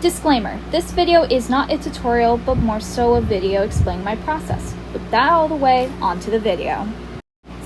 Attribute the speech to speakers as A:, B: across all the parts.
A: Disclaimer, this video is not a tutorial, but more so a video explaining my process. With that out of the way, on to the video.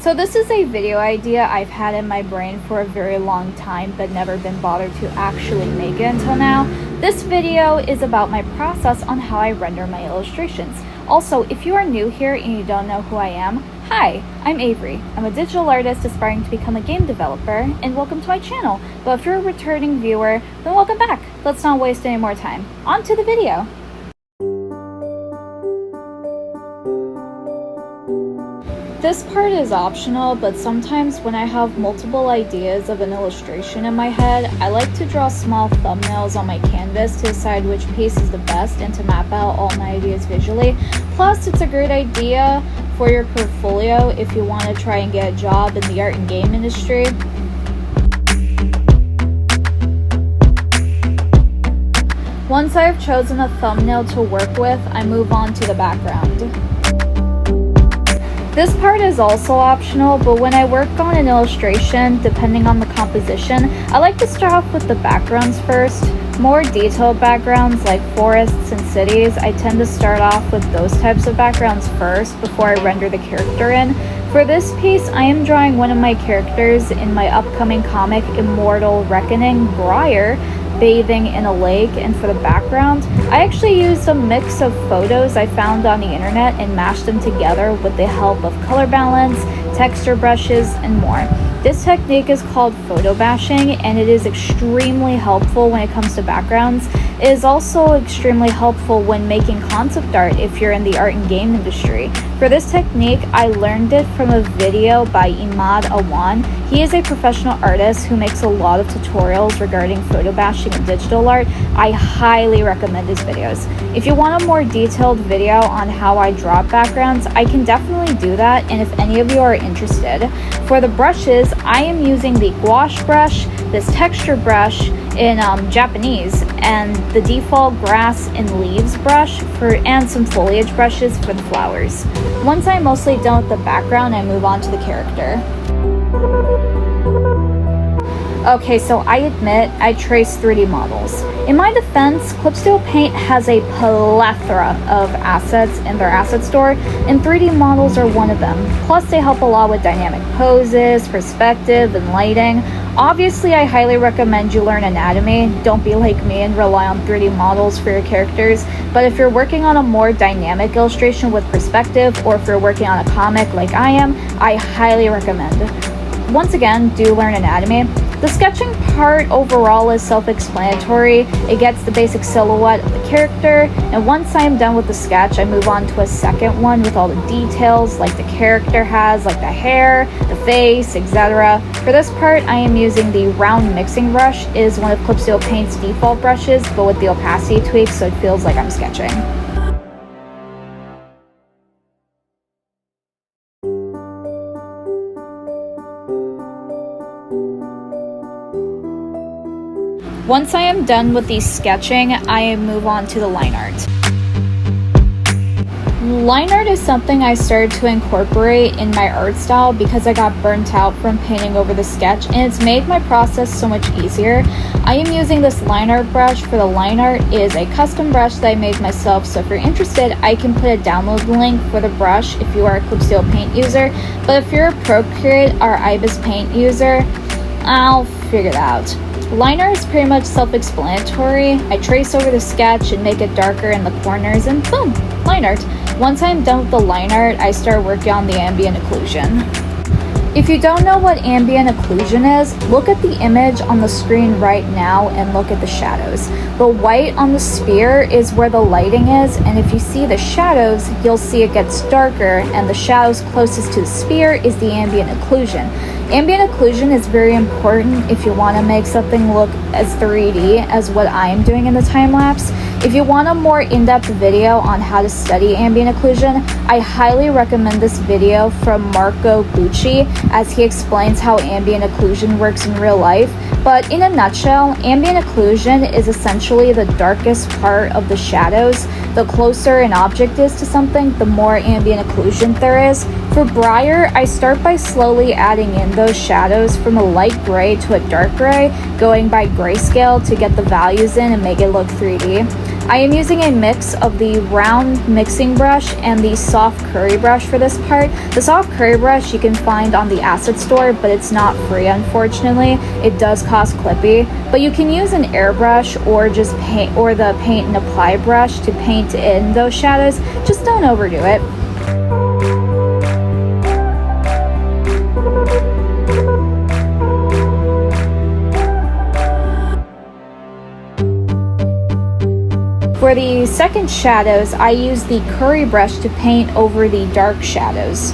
A: So this is a video idea I've had in my brain for a very long time, but never been bothered to actually make it until now. This video is about my process on how I render my illustrations. Also, if you are new here and you don't know who I am, hi, I'm Avery. I'm a digital artist aspiring to become a game developer, and welcome to my channel. But if you're a returning viewer, then welcome back. Let's not waste any more time. On to the video. This part is optional, but sometimes when I have multiple ideas of an illustration in my head, I like to draw small thumbnails on my canvas to decide which piece is the best and to map out all my ideas visually. Plus, it's a great idea for your portfolio if you want to try and get a job in the art and game industry. Once I've chosen a thumbnail to work with, I move on to the background. This part is also optional, but when I work on an illustration, depending on the composition, I like to start off with the backgrounds first. More detailed backgrounds like forests and cities, I tend to start off with those types of backgrounds first before I render the character in. For this piece, I am drawing one of my characters in my upcoming comic Immortal Reckoning, Briar, bathing in a lake, and for the background, I actually used a mix of photos I found on the internet and mashed them together with the help of color balance, texture brushes, and more. This technique is called photo bashing, and it is extremely helpful when it comes to backgrounds. It is also extremely helpful when making concept art if you're in the art and game industry. For this technique, I learned it from a video by Imad Awan. He is a professional artist who makes a lot of tutorials regarding photo bashing and digital art. I highly recommend his videos. If you want a more detailed video on how I draw backgrounds, I can definitely do that, and if any of you are interested. For the brushes, I am using the gouache brush, this texture brush in Japanese, and the default grass and leaves brush and some foliage brushes for the flowers. Once I'm mostly done with the background, I move on to the character. Okay, so I admit I trace 3D models. In my defense, Clipstudio Paint has a plethora of assets in their asset store, and 3D models are one of them. Plus, they help a lot with dynamic poses, perspective, and lighting. Obviously, I highly recommend you learn anatomy. Don't be like me and rely on 3D models for your characters. But if you're working on a more dynamic illustration with perspective, or if you're working on a comic like I am, I highly recommend. Once again, do learn anatomy. The sketching part overall is self-explanatory. It gets the basic silhouette of the character, and once I'm done with the sketch, I move on to a second one with all the details like the character has, like the hair, the face, etc. For this part, I am using the round mixing brush. It is one of Clipstudio Paint's default brushes, but with the opacity tweak so it feels like I'm sketching. Once I am done with the sketching, I move on to the line art. Line art is something I started to incorporate in my art style because I got burnt out from painting over the sketch, and it's made my process so much easier. I am using this line art brush. For the line art is a custom brush that I made myself, so if you're interested, I can put a download link for the brush if you are a Clipstudio Paint user. But if you're a Procreate or Ibis Paint user, I'll figure that out. Line art is pretty much self-explanatory. I trace over the sketch and make it darker in the corners, and boom, line art. Once I'm done with the line art, I start working on the ambient occlusion. If you don't know what ambient occlusion is, look at the image on the screen right now and look at the shadows. The white on the sphere is where the lighting is, and if you see the shadows, you'll see it gets darker, and the shadows closest to the sphere is the ambient occlusion. Ambient occlusion is very important if you want to make something look as 3D as what I am doing in the time lapse. If you want a more in-depth video on how to study ambient occlusion, I highly recommend this video from Marco Bucci, as he explains how ambient occlusion works in real life. But in a nutshell, ambient occlusion is essentially the darkest part of the shadows. The closer an object is to something, the more ambient occlusion there is. For Breyer, I start by slowly adding in those shadows from a light gray to a dark gray, going by grayscale to get the values in and make it look 3D. I am using a mix of the round mixing brush and the soft curry brush for this part. The soft curry brush you can find on the asset store, but it's not free, unfortunately. It does cost clippy, but you can use an airbrush or just paint, or the paint and apply brush to paint in those shadows. Just don't overdo it. For the second shadows, I use the curry brush to paint over the dark shadows.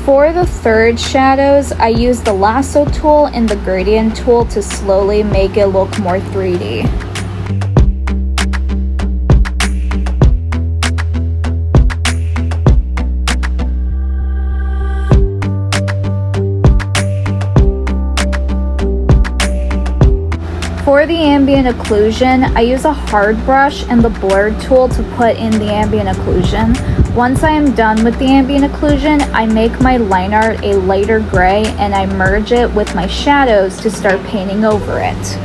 A: For the third shadows, I use the lasso tool and the gradient tool to slowly make it look more 3D. For the ambient occlusion, I use a hard brush and the blur tool to put in the ambient occlusion. Once I am done with the ambient occlusion, I make my line art a lighter gray and I merge it with my shadows to start painting over it.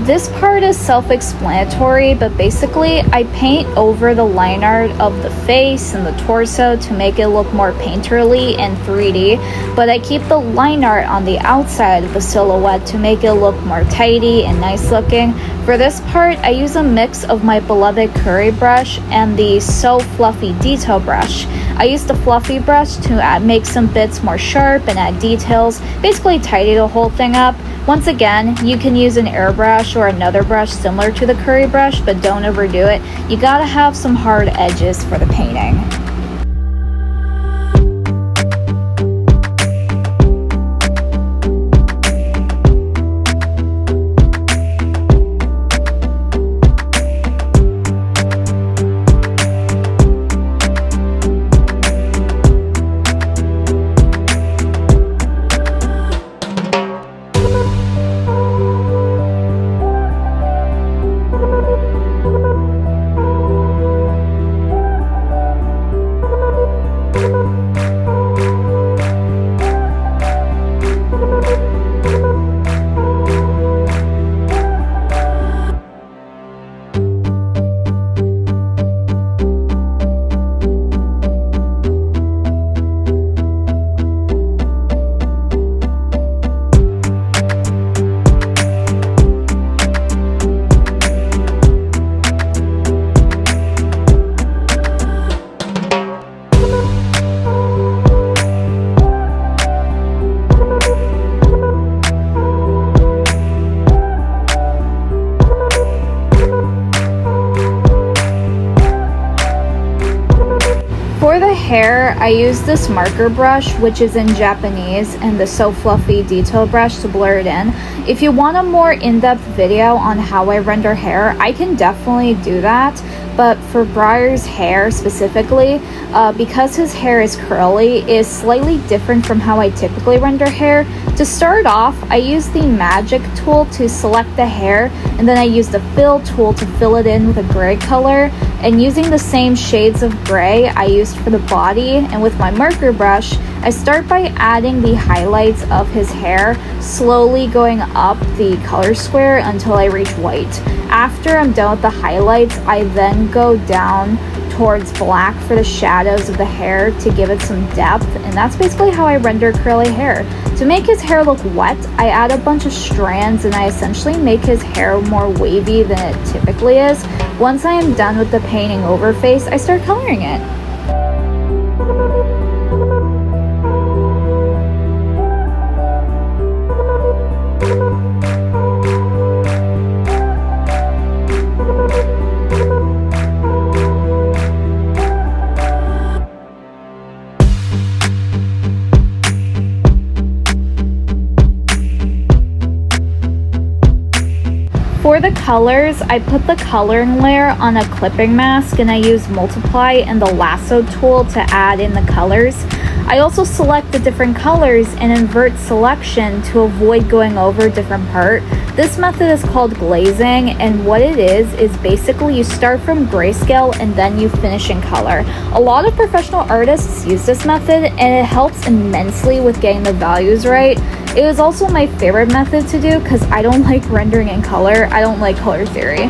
A: This part is self-explanatory, but basically I paint over the line art of the face and the torso to make it look more painterly and 3D, but I keep the line art on the outside of the silhouette to make it look more tidy and nice looking. For this part, I use a mix of my beloved curry brush and the So Fluffy detail brush. I use the fluffy brush to make some bits more sharp and add details, basically tidy the whole thing up. Once again, you can use an airbrush or another brush similar to the curry brush, but don't overdo it. You gotta have some hard edges for the painting. hair, I use this marker brush, which is in Japanese, and the So Fluffy detail brush to blur it in. If you want a more in-depth video on how I render hair, I can definitely do that. But for Breyer's hair specifically, because his hair is curly, is slightly different from how I typically render hair. To start off, I use the magic tool to select the hair, and then I use the fill tool to fill it in with a gray color. And using the same shades of gray I used for the body, and with my marker brush, I start by adding the highlights of his hair, slowly going up the color square until I reach white. After I'm done with the highlights, I then go down towards black for the shadows of the hair to give it some depth, and that's basically how I render curly hair. To make his hair look wet, I add a bunch of strands and I essentially make his hair more wavy than it typically is. Once I am done with the painting over face, I start coloring it. For the colors, I put the coloring layer on a clipping mask and I use multiply and the lasso tool to add in the colors. I also select the different colors and invert selection to avoid going over a different part. This method is called glazing, and what it is basically you start from grayscale and then you finish in color. A lot of professional artists use this method and it helps immensely with getting the values right. It was also my favorite method to do because I don't like rendering in color. I don't like color theory.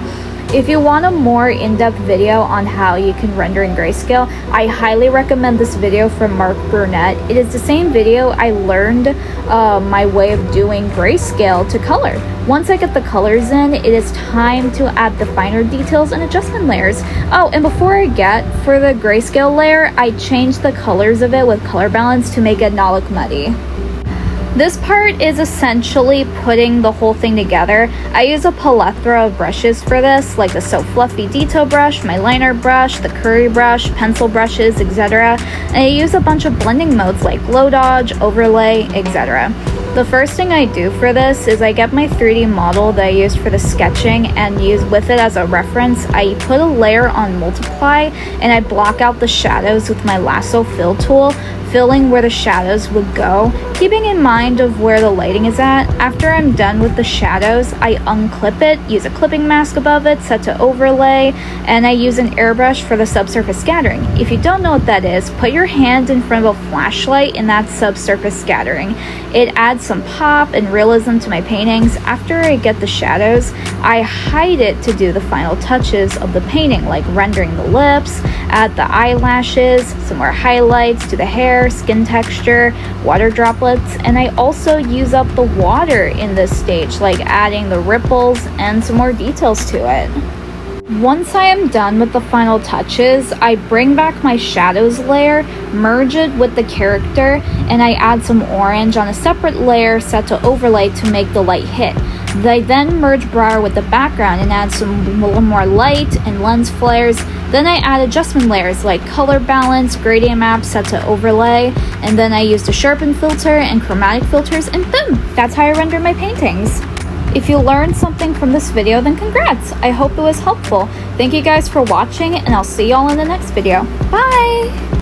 A: If you want a more in-depth video on how you can render in grayscale, I highly recommend this video from Mark Burnett. It is the same video I learned my way of doing grayscale to color. Once I get the colors in, it is time to add the finer details and adjustment layers. Oh, and before I get for the grayscale layer, I changed the colors of it with color balance to make it not look muddy. This part is essentially putting the whole thing together. I use a plethora of brushes for this, like the So Fluffy detail brush, my liner brush, the curry brush, pencil brushes, etc. And I use a bunch of blending modes like glow dodge, overlay, etc. The first thing I do for this is I get my 3D model that I used for the sketching and use with it as a reference. I put a layer on multiply and I block out the shadows with my lasso fill tool, filling where the shadows would go, keeping in mind of where the lighting is at. After I'm done with the shadows, I unclip it, use a clipping mask above it, set to overlay, and I use an airbrush for the subsurface scattering. If you don't know what that is, put your hand in front of a flashlight and that's subsurface scattering. It adds some pop and realism to my paintings. After I get the shadows, I hide it to do the final touches of the painting, like rendering the lips, add the eyelashes, some more highlights to the hair, skin texture, water droplets, and I also use up the water in this stage, like adding the ripples and some more details to it. Once I am done with the final touches, I bring back my shadows layer, merge it with the character, and I add some orange on a separate layer set to overlay to make the light hit. I then merge brow with the background and add some little more light and lens flares. Then I add adjustment layers like color balance, gradient map set to overlay, and then I use the sharpen filter and chromatic filters, and boom! That's how I render my paintings. If you learned something from this video, then congrats! I hope it was helpful. Thank you guys for watching, and I'll see y'all in the next video. Bye!